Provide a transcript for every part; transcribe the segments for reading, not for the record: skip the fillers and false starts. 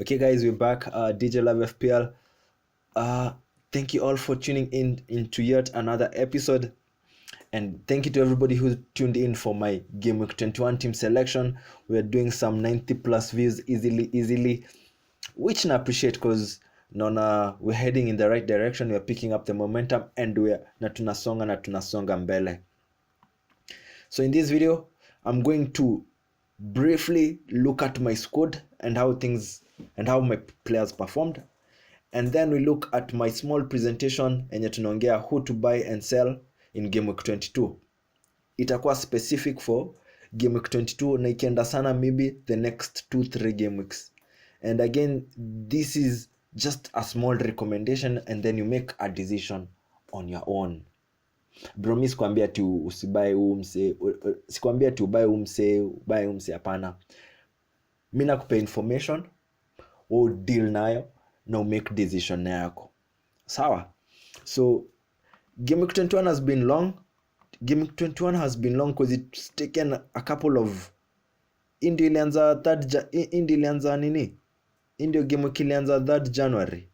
Okay, guys, we're back. DJ Live FPL. Thank you all for tuning in into yet another episode, and thank you to everybody who tuned in for my Game Week 21 team selection. We're doing some 90 plus views easily, which I appreciate because we're heading in the right direction. We're picking up the momentum, and we're na tunasonga mbele. So in this video, I'm going to briefly look at my squad and how my players performed, and then we look at my small presentation enye tunaongea who to buy and sell in game week 22. Itakuwa specific for game week 22 na ikienda sana maybe the next 2-3 game weeks. And again, this is just a small recommendation and then you make a decision on your own. Bro, mi sikwambia ati usibae umse, sikwambia ati ubae umse hapana. Mi nakupa information, we'll deal nayo na make decision yako. Sawa? So game week 21 has been long. Game week 21 has been long because it's taken a couple of Indio ilianza nini? Indio game week ilianza 3rd January.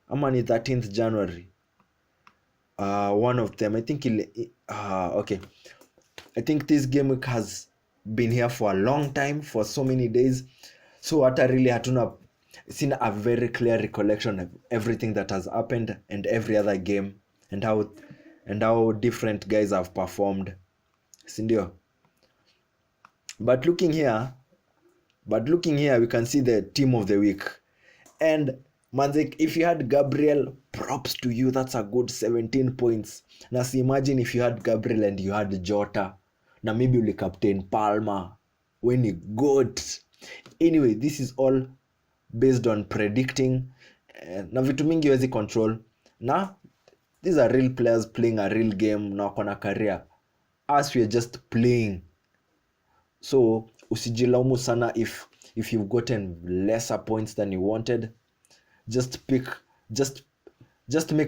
Ama ni 13th January. One of them, I think okay. I think this game week has been here for a long time, for so many days. So hata really hatuna seen a very clear recollection of everything that has happened and every other game and how different guys have performed. Sindio? But looking here, we can see the team of the week. And Manzik, if you had Gabriel, props to you. That's a good 17 points. Now see, imagine if you had Gabriel and you had Jota. Now maybe you'll captain Palmer when you got. Anyway, this is all based on predicting. Na vitu mingi wezi control. Na these are real players playing a real game na wako na career. Us, we are just playing. So usijilaumu sana if you've gotten lesser points than you wanted. Just make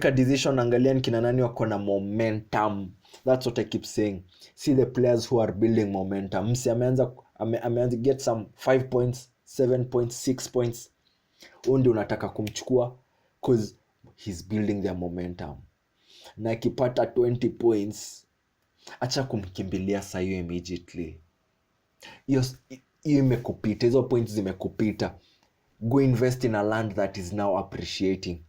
a decision. Angalia kina nani wako na momentum. That's what I keep saying. See the players who are building momentum. Msi ameanza get some 5 points, 7 points, 6 points. Undi unataka kumchukua because he's building their momentum. Na akipata 20 points, acha kumkimbilia sayo immediately. Hiyo imekupita, hizo points zimekupita. Go invest in a land that is now appreciating.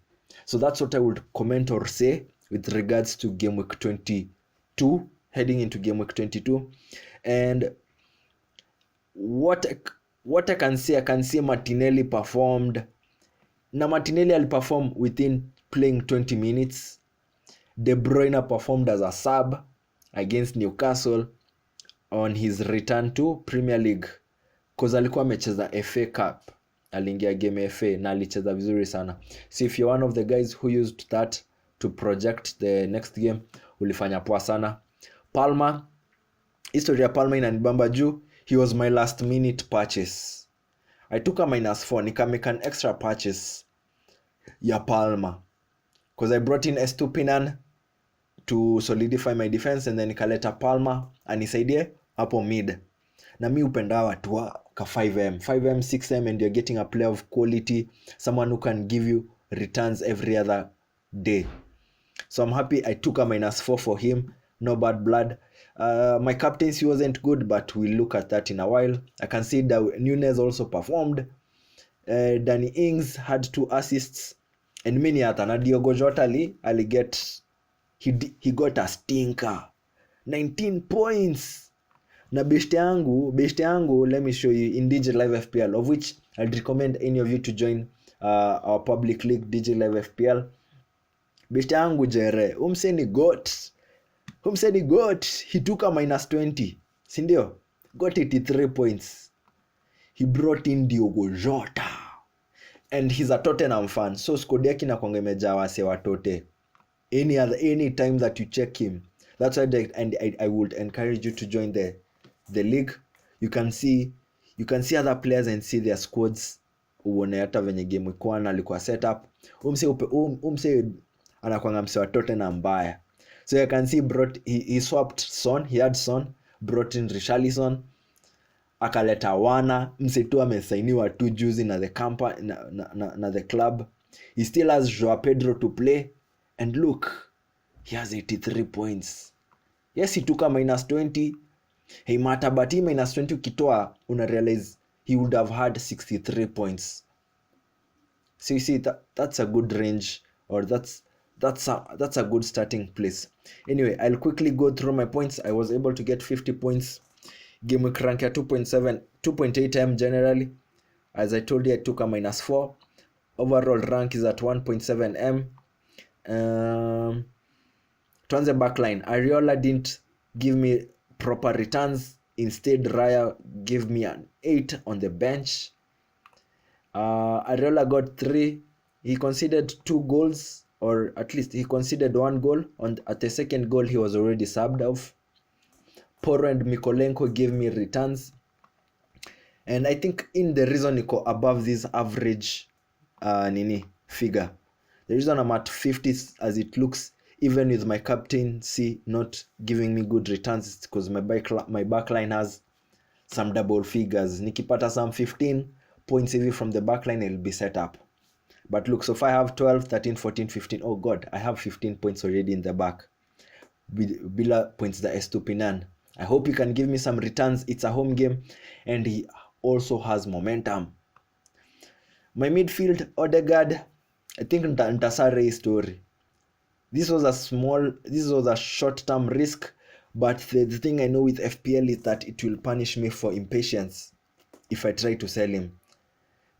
So that's what I would comment or say with regards to game week 22, heading into game week 22. And what I can say Martinelli performed. Na Martinelli aliperform within playing 20 minutes. De Bruyne performed as a sub against Newcastle on his return to Premier League. Cause alikuwa amecheza FA Cup. Aliingia game FA na alicheza vizuri sana. So if you're one of the guys who used that to project the next game, ulifanya poa sana. Palmer, history ya Palmer inanibamba juu. He was my last minute purchase. I took a -4, nikamake an extra purchase ya Palmer. Because I brought in Estupinan to solidify my defense and then nikaleta Palmer anisaidie hapo mid. Na mi upenda watu wa ka 5M, 6M, and you're getting a player of quality, someone who can give you returns every other day. So I'm happy I took a -4 for him. No bad blood. My captaincy wasn't good, but we'll look at that in a while. I can see that Nunez also performed. Danny Ings had 2 assists. And many other. Na Diogo Jota he got a stinker. 19 points. Na beshte yangu, let me show you in DJ Live FPL, of which I'd recommend any of you to join our public league DJ Live FPL. Beshte yangu Jere, umse ni got. He took a -20. Sindio? Got 83 points. He brought in Diogo Jota. And he's a Tottenham fan. So squad yake inakuanga imejaa wase wa Tote. Any time that you check him. That's why I would encourage you to join the league. You can see other players and see their squads. Uone hata venye game iko na alikuwa set up. Umse anakuanga mse wa Tottenham mbaya. So you can see he swapped Son. He had Son, brought in Richarlison. akaleta wana msetu amesainiwa tu juzi na the na the club. He still has Joao Pedro to play, and look, he has 83 points. Yes, he took a -20. Hey matter, but he -20 ukitoa una realize he would have had 63 points. So you see that's a good range, or that's a good starting place. Anyway, I'll quickly go through my points. I was able to get 50 points. Game week rank at 2.7, 2.8 M generally. As I told you, I took a -4. Overall rank is at 1.7 M. Tuanze backline. Ariola didn't give me proper returns. Instead, Raya gave me an 8 on the bench. Ariola got 3. He conceded 2 goals, or at least he conceded 1 goal. At the second goal, he was already subbed off. Poro and Mikolenko gave me returns. And I think in the reason Niko above this average figure, the reason I'm at 50 as it looks, even with my captaincy not giving me good returns, is because my backline has some double figures. Nikipata some 15 points even from the backline, it'll be set up. But look, so if I have 12, 13, 14, 15, oh god, I have 15 points already in the back. Bila points the Estupinan. I hope you can give me some returns. It's a home game, and he also has momentum. My midfield, Odegaard, I think ntasare story. This was a short-term risk, but the thing I know with FPL is that it will punish me for impatience if I try to sell him.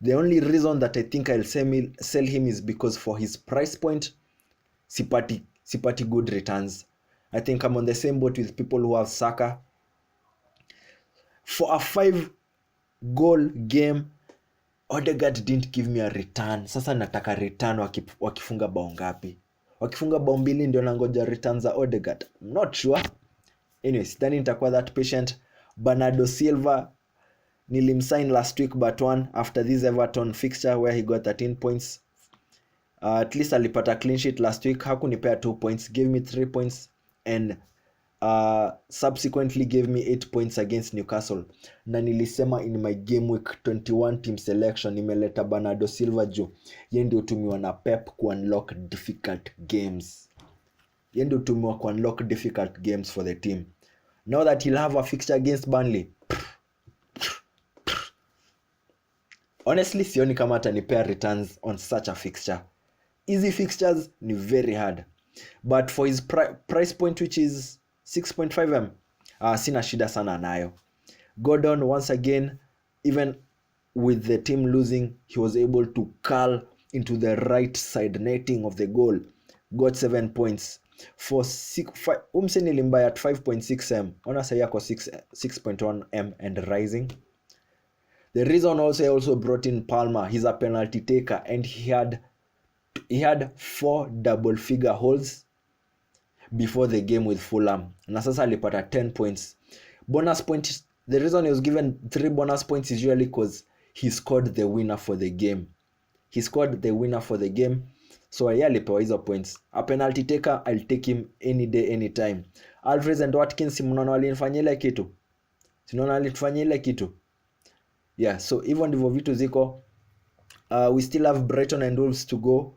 The only reason that I think I'll sell him is because for his price point, sipati good returns. I think I'm on the same boat with people who have Saka. For a 5-goal game, Odegaard didn't give me a return. Sasa nataka return wakifunga bao ngapi? Wakifunga bao 2 ndio nangoja returns za Odegaard. I'm not sure. Anyway, sidhani nitakuwa that patient. Bernardo Silva nilimsign last week but one after this Everton fixture where he got 13 points. At least alipata clean sheet last week. Hakunipea 2 points, gave me 3 points, and subsequently gave me 8 points against Newcastle. Na nilisema in my game week 21 team selection nimeleta Bernardo Silva juu yeye ndio tumiwa na Pep ku unlock difficult games. Yeye ndio tumiwa ku unlock difficult games for the team. Now that he'll have a fixture against Burnley, honestly sioni kama atanipea returns on such a fixture. Easy fixtures ni very hard, but for his price point, which is 6.5 M, sina shida sana nayo. Gordon, once again, even with the team losing, he was able to curl into the right side netting of the goal. Got 7 points. For umse nilimbuy at 5.6 M. Ona say yako 6.1 M and rising. The reason I also brought in Palmer, he's a penalty taker, and he had 4 double figure holes before the game with Fulham. Na sasa alipata 10 points. Bonus point, the reason he was given 3 bonus points is usually because he scored the winner for the game. So alipewa hizo points. A penalty taker, I'll take him any day, anytime. Alvarez and Watkins, mnaona walinifanyia kitu. Sinaona walinifanyia kitu. Yeah, so even ndivyo vitu ziko. We still have Brighton and Wolves to go.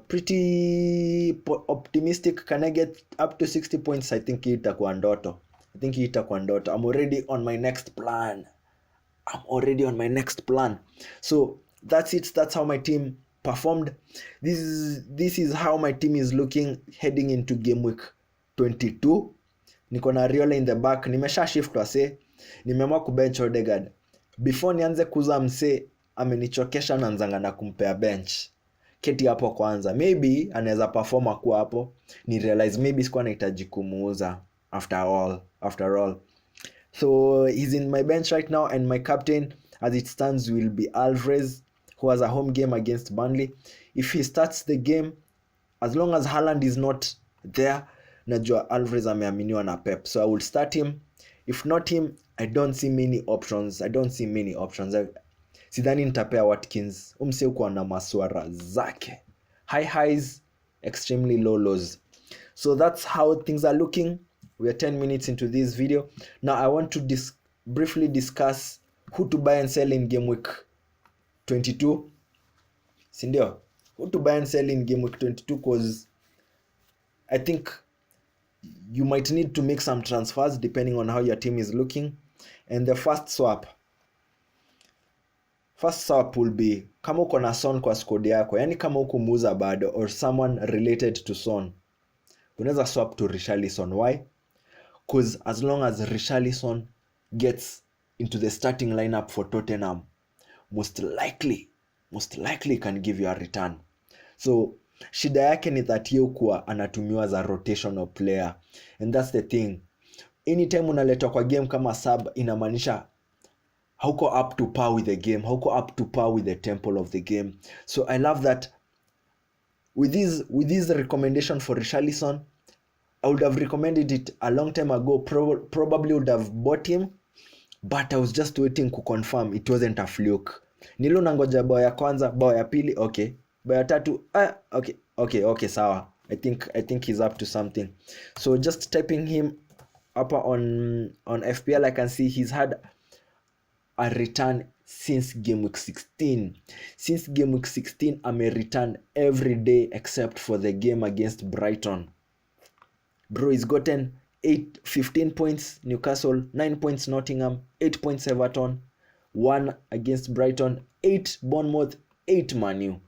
Pretty optimistic. Can I get up to 60 points? I think itakuwa ndoto. I'm already on my next plan. So that's it. That's how my team performed. This is how my team is looking heading into game week 22. Niko na Ariola in the back. Nimesha shift wase. Nimeamua kubench Odegaard. Before nianze kuza mse amenichokesha na nzanga na kumpea bench. Keti hapo kwanza. Maybe anaweza perform kwa hapo. Ni realize maybe sikuwa nahitaji kumuuza after all. So he's in my bench right now, and my captain as it stands will be Alvarez, who has a home game against Burnley. If he starts the game, as long as Haaland is not there, najua Alvarez ameaminiwa na Pep. So I will start him. If not him, I don't see many options. Sidhani nitapea Watkins. Umse uko na maswara zake. High highs, extremely low lows. So that's how things are looking. We are 10 minutes into this video. Now I want to briefly discuss who to buy and sell in game week 22. Sindio? Who to buy and sell in game week 22, because I think you might need to make some transfers depending on how your team is looking. And the first swap will be kama uko na Son kwa squad yako, yani kama uko muuza bado or someone related to Son, unaweza swap to Richarlison. Why? Because as long as Richarlison gets into the starting lineup for Tottenham, most likely can give you a return. So shida yake ni that yeye kuwa anatumiwa za rotational player, and that's the thing. Anytime unaletwa kwa game kama sub, inamaanisha hauko up to par with the game, hauko up to par with the tempo of the game. So I love that with this recommendation for Richarlison, I would have recommended it a long time ago. Probably would have bought him, but I was just waiting to confirm it wasn't a fluke. Nilo nangoja bao ya kwanza, bao ya pili, okay. Bao ya tatu, okay, sawa. I think he's up to something. So just typing him up on FPL, I can see he's had a return since game week 16. Since game week 16, I'm a return every day except for the game against Brighton. Bro, he's gotten 15 points Newcastle, 9 points Nottingham, 8 points Everton, 1 against Brighton, 8 Bournemouth, 8 Man U.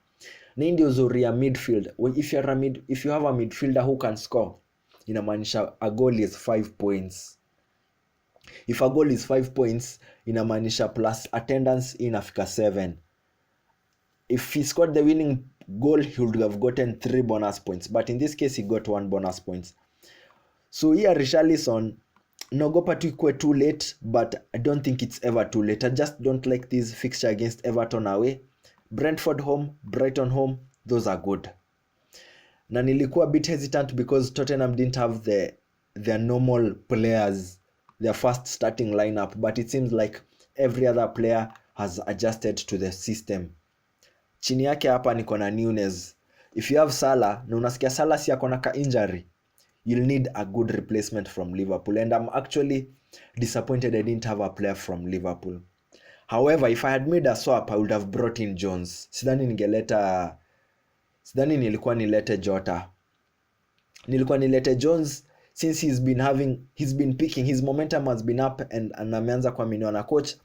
Na ndio zuri ya midfield. If you have a midfielder who can score, inamaanisha a goal is 5 points. If a goal is 5 points, inamaanisha plus attendance inafika 7. If he scored the winning goal, he would have gotten 3 bonus points. But in this case, he got 1 bonus points. So here, Richarlison, naogopa tu ikuwe too late, but I don't think it's ever too late. I just don't like this fixture against Everton away. Brentford home, Brighton home, those are good. Na nilikuwa a bit hesitant because Tottenham didn't have their normal players, their first starting lineup, but it seems like every other player has adjusted to the system. Chini yake hapa niko na Nunes. If you have Salah, na unasikia Salah si akona ka injury, you'll need a good replacement from Liverpool. And I'm actually disappointed I didn't have a player from Liverpool. However, if I had made a swap, I would have brought in Jones. Sidhani nilikuwa nilete Jota. Nilikuwa nilete Jones since he's been picking, his momentum has been up and ameanza kuaminiwa na coach.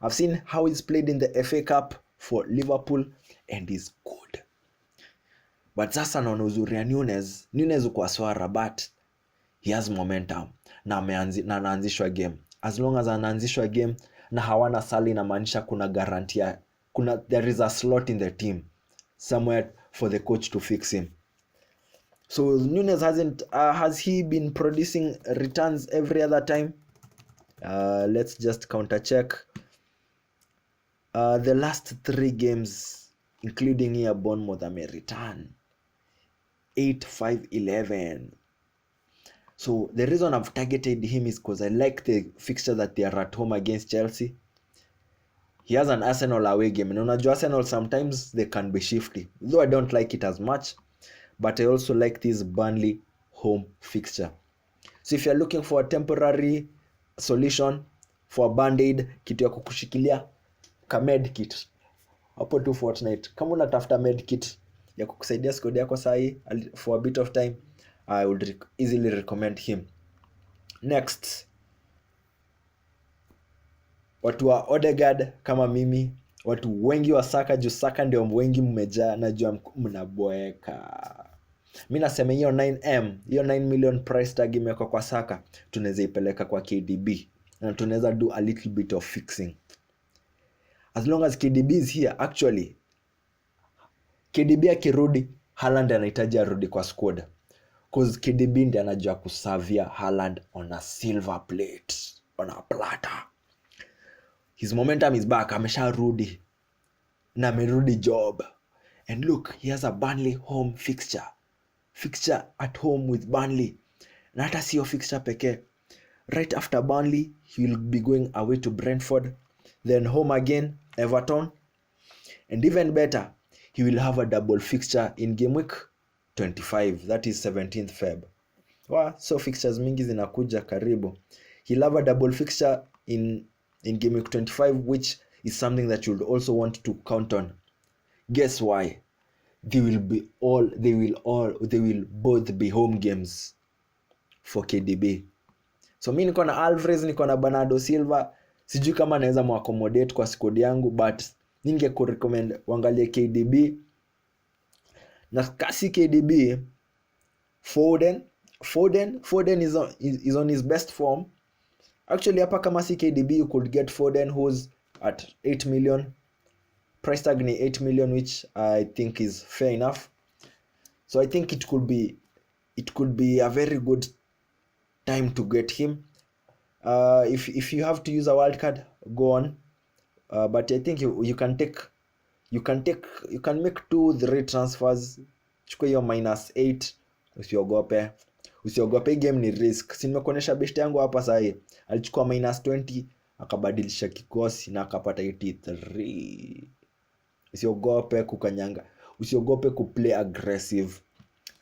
I've seen how he's played in the FA Cup for Liverpool and he's good. But sasa naona uzuri ya Nunes uko swara, but he has momentum na anaanzishwa game. As long as anaanzishwa game na hawana Salah, inamaanisha kuna guarantee, there is a slot in the team somewhere for the coach to fix him. So Nunes has he been producing returns every other time? Let's just counter check. The last 3 games, including here Bournemouth, I'm a return 8, 5, 11. So the reason I've targeted him is because I like the fixture that they are at home against Chelsea. He has an Arsenal away game. And unajua Arsenal sometimes they can be shifty, though I don't like it as much. But I also like this Burnley home fixture. So if you're looking for a temporary solution for a band-aid, kitu ya kukushikilia ka med kit hapo tu Fortnite. Kama unatafuta med kit ya kukusaidia squad yako sahi for a bit of time, I would easily recommend him. Next, watu wa Odegaard kama mimi, watu wengi wa Saka, juu Saka ndio wengi mmejaa, najua mnaboeka. Mimi nasema hiyo 9M, hiyo 9 million price tag imewekwa kwa Saka, tunaweza ipeleka kwa KDB na tunaweza do a little bit of fixing. As long as KDB is here, actually KDB akirudi, Haaland anahitaji arudi kwa squad, cause KDB ndiye anajua kusavia Haaland on a silver plate, on a platter. His momentum is back, amesharudi na amerudi job. And look, he has a Burnley home fixture at home with Burnley. Na hata sio fixture pekee. Right after Burnley, he will be going away to Brentford, then home again, Everton, and even better, he will have a double fixture in game week 25, that is 17th Feb. So fixtures mingi zinakuja karibu. He'll have a double fixture in in game week 25, which is something that you'd also want to count on. Guess why? They will both be home games for KDB. So mi niko na Alvarez, niko na Bernardo Silva. Sijui kama naweza muaccommodate kwa squad yangu, but ningekurecommend uangalie KDB. Na kasi KDB, Foden is on his best form. Actually, hapa kama si KDB, you could get Foden, who's at 8 million. Price tag ni 8 million, which I think is fair enough. So I think it could be a very good time to get him. If you have to use a wild card, go on. But I think you can make 2-3 transfers. Chukua hiyo -8. Usiogope, game ni risk. Si nimekuonesha best yangu hapa sasa. Alichukua -20 akabadilisha kikosi na akapata 83. Usiogope kukanyanga. Usiogope kuplay aggressive.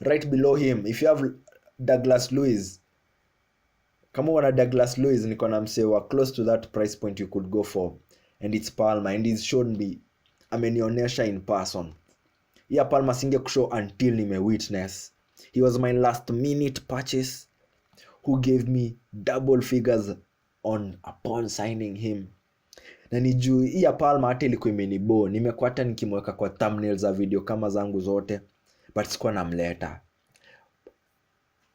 Right below him, if you have Douglas Luiz, kama wana Douglas Luiz, niko na msewa close to that price point you could go for, and it's Palmer, and he's shown me, amenionyesha in person. Yeah, Palmer singe kushow until nime witness. He was my last minute purchase who gave me double figures upon signing him. Na nijuu hii ya Palmer hata ilikuwa imenibo. Nimekuwa hata nikimweka kwa thumbnails za video kama zangu zote, but sikuwa namleta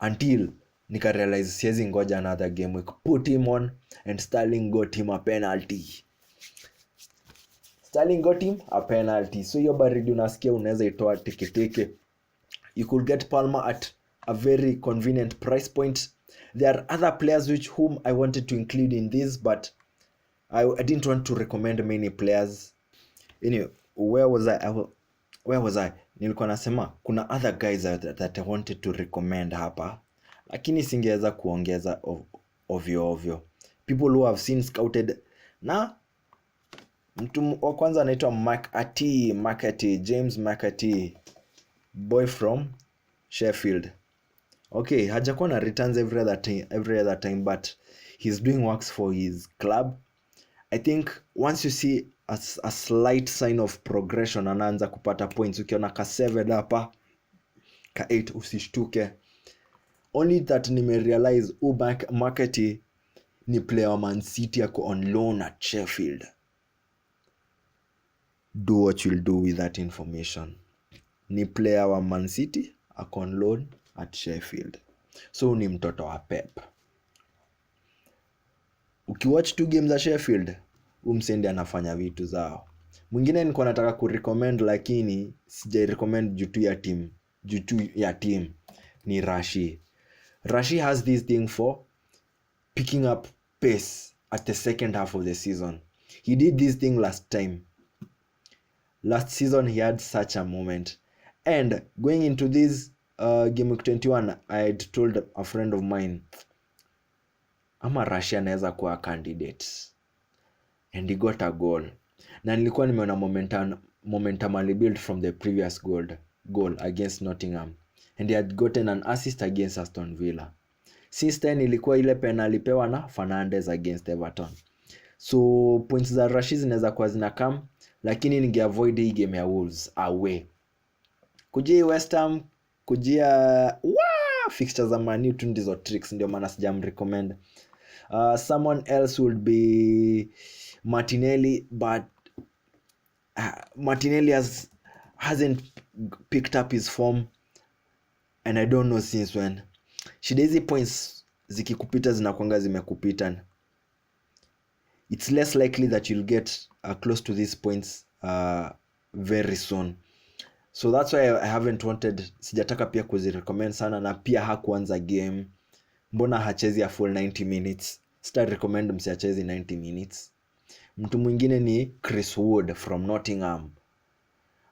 until nika realize siwezi ngoja another game week. Put him on, and Sterling got him a penalty. So hiyo baridi unasikia unaweza itoa teke. You could get Palmer at a very convenient price point. There are other players whom I wanted to include in this, but I didn't want to recommend many players. Anyway, where was I? Nilikuwa nasema kuna other guys that I wanted to recommend hapa, lakini singeweza kuongeza ovyo. People who have seen scouted. Na mtu wa kwanza anaitwa McAtee, James McAtee, boy from Sheffield. Okay, hajakuwa na returns every other time, but he's doing works for his club. I think once you see a slight sign of progression, anaanza kupata points. Ukiona ka 7 hapa, ka 8, usishtuke. Only that nimerealize McAtee ni player wa Man City ako on loan at Sheffield. Do what you'll do with that information. Ni player wa Man City ako on loan at Sheffield. So ni mtoto wa Pep. Ukiwatch 2 games za Sheffield, umsendi anafanya vitu zao. Mwingine niko nataka kurecommend, lakini sijai recommend juu tu ya team ni Rashi. Rashi has this thing for picking up pace at the second half of the season. He did this thing last time. Last season he had such a moment. And going into this game week 21, I had told a friend of mine, ama Rashi anaweza kuwa candidate. And he got a goal. Na nilikuwa nimeona momentum built from the previous goal against Nottingham. And he had gotten an assist against Aston Villa. Since then ilikuwa ile penalty alipewa na Fernandes against Everton. So points za Rashi zinaweza kuwa zinakam, lakini ningeavoid hii game ya Wolves away. Kujia West Ham, fixtures za Man U tu ndizo tricks, ndio maana sijamrecommend. Someone else would be Martinelli, but Martinelli hasn't picked up his form, and I don't know since when. Shida hizi points zikikupita zinakuanga zimekupita. It's less likely that you'll get close to these points very soon. So that's why I haven't wanted, sijataka pia kuzirecommend sana, na pia hakuanza game. Mbona hachezi ya full 90 minutes? Sita recommend msiachezi 90 minutes. Mtu mwingine ni Chris Wood from Nottingham.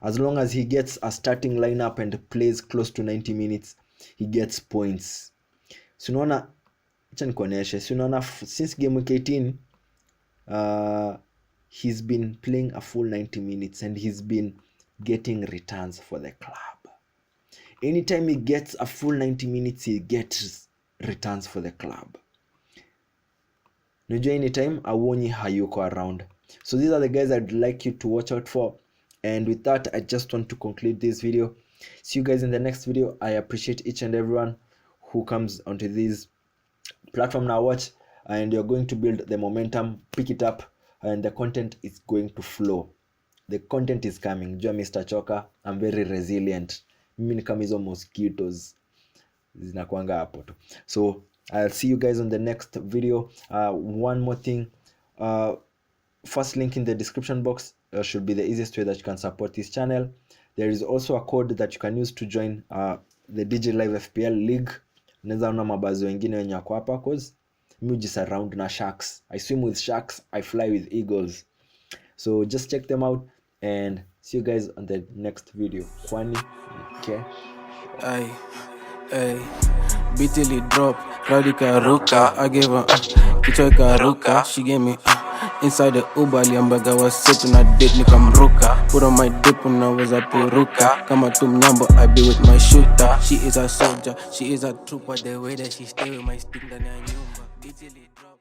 As long as he gets a starting lineup and plays close to 90 minutes, he gets points. So unaona, acha nikuoneshe. So unaona, since game week 18, he's been playing a full 90 minutes and he's been getting returns for the club. Anytime he gets a full 90 minutes, he gets returns for the club. Unajua anytime auonyi hayuko around. So these are the guys I'd like you to watch out for. And with that, I just want to conclude this video. See you guys in the next video. I appreciate each and everyone who comes onto this platform now watch, and you're going to build the momentum, pick it up, and the content is going to flow. The content is coming. Jua Mr. Choka, I'm very resilient. Mimi ni kama hizo mosquitoes zinakuanga hapo tu. So I'll see you guys on the next video. One more thing, first link in the description box should be the easiest way that you can support this channel. There is also a code that you can use to join the DJ Live FPL League. Unaweza ona mabazi wengine wenye wako hapa, cause mimi hujisurround na sharks. I swim with sharks, I fly with eagles. So just check them out and see you guys on the next video. Kwani okay. BTL drop, Radika Ruka. I gave her Kichoika Ruka. She gave me inside the Uber. Liambaga was sitting at date nikamruka. Put on my dip when I was a peruka. Kama tumnyambo, I be with my shooter. She is a soldier, she is a trooper. The way that she stay with my stick, then I knew BTL drop.